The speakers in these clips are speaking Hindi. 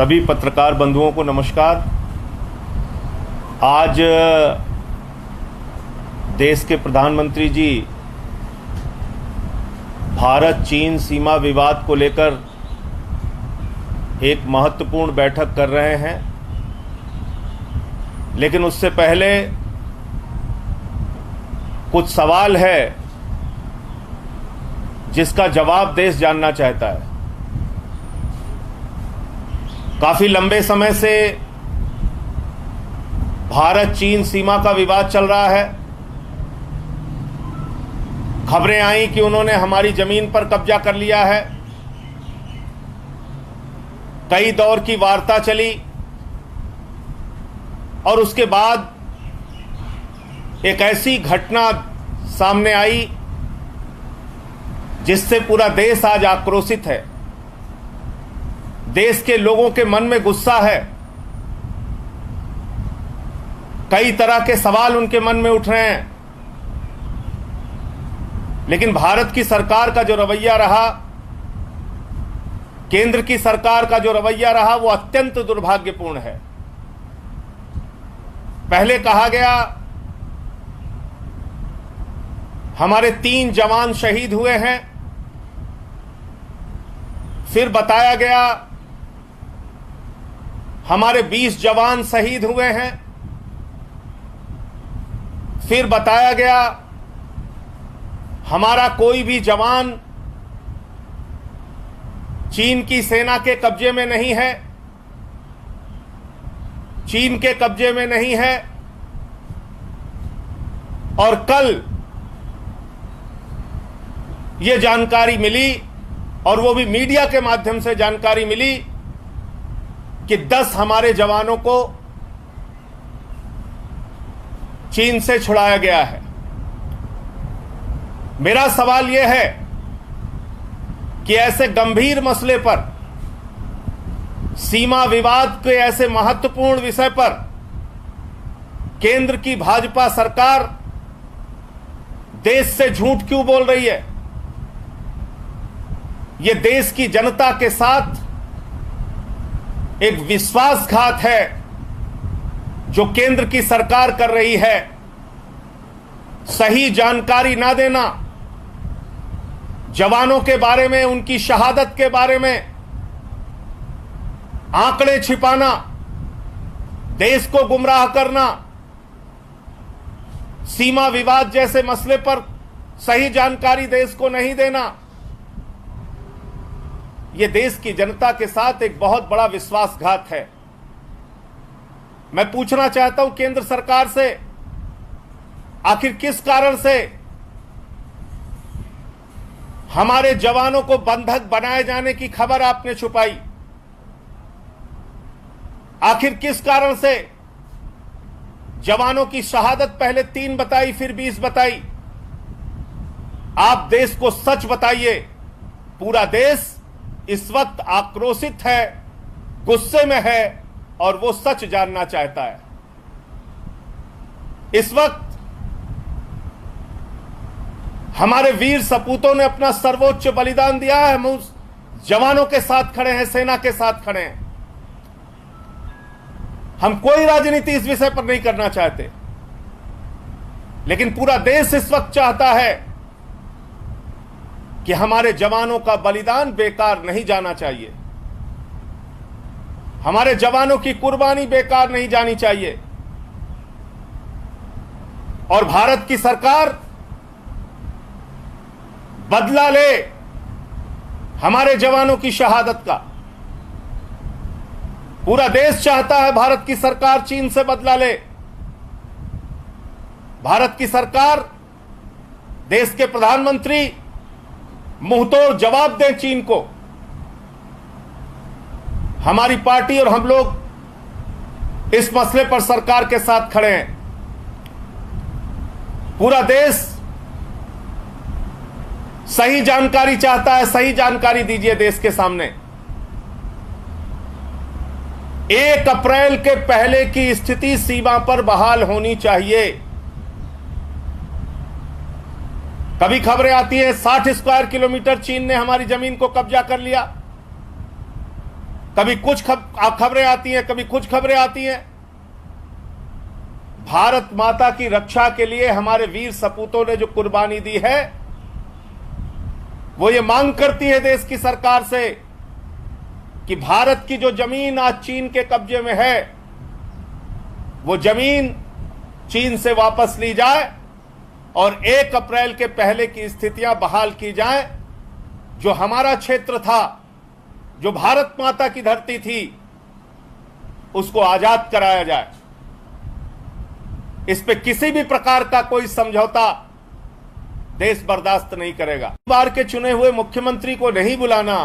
सभी पत्रकार बंधुओं को नमस्कार। आज देश के प्रधानमंत्री जी भारत चीन सीमा विवाद को लेकर एक महत्वपूर्ण बैठक कर रहे हैं, लेकिन उससे पहले कुछ सवाल है जिसका जवाब देश जानना चाहता है। काफी लंबे समय से भारत चीन सीमा का विवाद चल रहा है। खबरें आई कि उन्होंने हमारी जमीन पर कब्जा कर लिया है। कई दौर की वार्ता चली और उसके बाद एक ऐसी घटना सामने आई जिससे पूरा देश आज आक्रोशित है। देश के लोगों के मन में गुस्सा है। कई तरह के सवाल उनके मन में उठ रहे हैं, लेकिन भारत की सरकार का जो रवैया रहा, केंद्र की सरकार का जो रवैया रहा, वो अत्यंत दुर्भाग्यपूर्ण है। पहले कहा गया हमारे 3 जवान शहीद हुए हैं, फिर बताया गया हमारे 20 जवान शहीद हुए हैं, फिर बताया गया हमारा कोई भी जवान चीन की सेना के कब्जे में नहीं है, चीन के कब्जे में नहीं है। और कल यह जानकारी मिली, और वो भी मीडिया के माध्यम से जानकारी मिली, कि 10 हमारे जवानों को चीन से छुड़ाया गया है। मेरा सवाल यह है कि ऐसे गंभीर मसले पर, सीमा विवाद के ऐसे महत्वपूर्ण विषय पर केंद्र की भाजपा सरकार देश से झूठ क्यों बोल रही है? यह देश की जनता के साथ एक विश्वासघात है जो केंद्र की सरकार कर रही है। सही जानकारी ना देना, जवानों के बारे में, उनकी शहादत के बारे में आंकड़े छिपाना, देश को गुमराह करना, सीमा विवाद जैसे मसले पर सही जानकारी देश को नहीं देना, यह देश की जनता के साथ एक बहुत बड़ा विश्वासघात है। मैं पूछना चाहता हूं केंद्र सरकार से, आखिर किस कारण से हमारे जवानों को बंधक बनाए जाने की खबर आपने छुपाई? आखिर किस कारण से जवानों की शहादत पहले 3 बताई, फिर 20 बताई? आप देश को सच बताइए। पूरा देश इस वक्त आक्रोशित है, गुस्से में है, और वो सच जानना चाहता है। इस वक्त हमारे वीर सपूतों ने अपना सर्वोच्च बलिदान दिया है। हम उस जवानों के साथ खड़े हैं, सेना के साथ खड़े हैं। हम कोई राजनीति इस विषय पर नहीं करना चाहते, लेकिन पूरा देश इस वक्त चाहता है कि हमारे जवानों का बलिदान बेकार नहीं जाना चाहिए, हमारे जवानों की कुर्बानी बेकार नहीं जानी चाहिए। और भारत की सरकार बदला ले हमारे जवानों की शहादत का। पूरा देश चाहता है भारत की सरकार चीन से बदला ले। भारत की सरकार, देश के प्रधानमंत्री मुंहतोड़ जवाब दें चीन को। हमारी पार्टी और हम लोग इस मसले पर सरकार के साथ खड़े हैं। पूरा देश सही जानकारी चाहता है। सही जानकारी दीजिए देश के सामने। 1 अप्रैल के पहले की स्थिति सीमा पर बहाल होनी चाहिए। कभी खबरें आती हैं 60 स्क्वायर किलोमीटर चीन ने हमारी जमीन को कब्जा कर लिया। कभी कुछ खबरें आती हैं, कभी कुछ खबरें आती हैं। भारत माता की रक्षा के लिए हमारे वीर सपूतों ने जो कुर्बानी दी है, वो ये मांग करती है देश की सरकार से कि भारत की जो जमीन आज चीन के कब्जे में है, वो जमीन चीन से वापस ली जाए और 1 अप्रैल के पहले की स्थितियां बहाल की जाएं। जो हमारा क्षेत्र था, जो भारत माता की धरती थी, उसको आजाद कराया जाए। इस पे किसी भी प्रकार का कोई समझौता देश बर्दाश्त नहीं करेगा। बार के चुने हुए मुख्यमंत्री को नहीं बुलाना,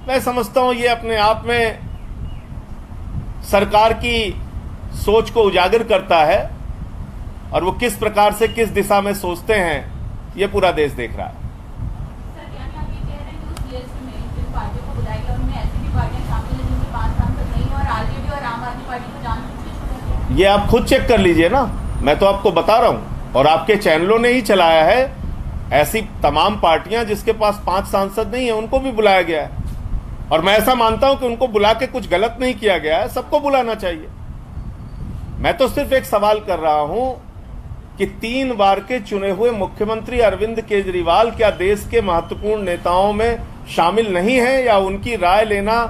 मैं समझता हूं ये अपने आप में सरकार की सोच को उजागर करता है, और वो किस प्रकार से किस दिशा में सोचते हैं ये पूरा देश देख रहा है। सर, यानी आप ये कह रहे हैं कि उस लिस्ट में जिन पार्टियों को बुलाया गया उनमें ऐसी भी पार्टियां शामिल हैं जिनके 5 सांसद नहीं, और आरजेडी और आम आदमी पार्टी को जानबूझ के छोड़ा गया? ये आप खुद चेक कर लीजिए ना, मैं तो आपको बता रहा हूं, और आपके चैनलों ने ही चलाया है। ऐसी तमाम पार्टियां जिसके पास 5 सांसद नहीं है, उनको भी बुलाया गया है, और मैं ऐसा मानता हूं कि उनको बुला के कुछ गलत नहीं किया गया है, सबको बुलाना चाहिए। मैं तो सिर्फ एक सवाल कर रहा हूं कि 3 बार के चुने हुए मुख्यमंत्री अरविंद केजरीवाल क्या देश के महत्वपूर्ण नेताओं में शामिल नहीं है, या उनकी राय लेना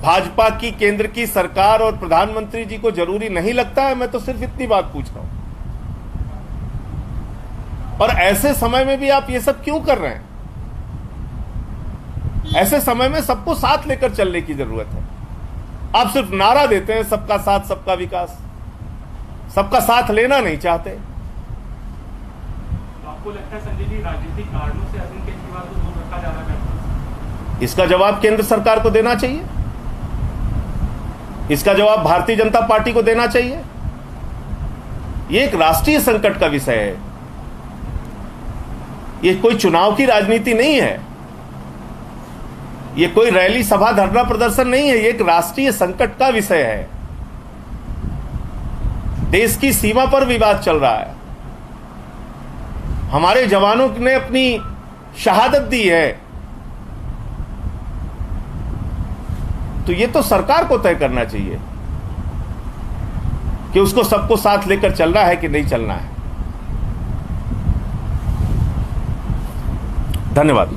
भाजपा की केंद्र की सरकार और प्रधानमंत्री जी को जरूरी नहीं लगता है? मैं तो सिर्फ इतनी बात पूछ रहा हूं। और ऐसे समय में भी आप ये सब क्यों कर रहे हैं? ऐसे समय में सबको साथ लेकर चलने की जरूरत है। आप सिर्फ नारा देते हैं सबका साथ सबका विकास, सबका साथ लेना नहीं चाहते। आपको लगता है संजय जी राजनीतिक कारणों से अरविंद केजरीवाल को दूर रखा जा रहा है? इसका जवाब केंद्र सरकार को देना चाहिए, इसका जवाब भारतीय जनता पार्टी को देना चाहिए। यह एक राष्ट्रीय संकट का विषय है, यह कोई चुनाव की राजनीति नहीं है, यह कोई रैली सभा धरना प्रदर्शन नहीं है, यह एक राष्ट्रीय संकट का विषय है। देश की सीमा पर विवाद चल रहा है, हमारे जवानों ने अपनी शहादत दी है, तो ये तो सरकार को तय करना चाहिए कि उसको सबको साथ लेकर चलना है कि नहीं चलना है। धन्यवाद।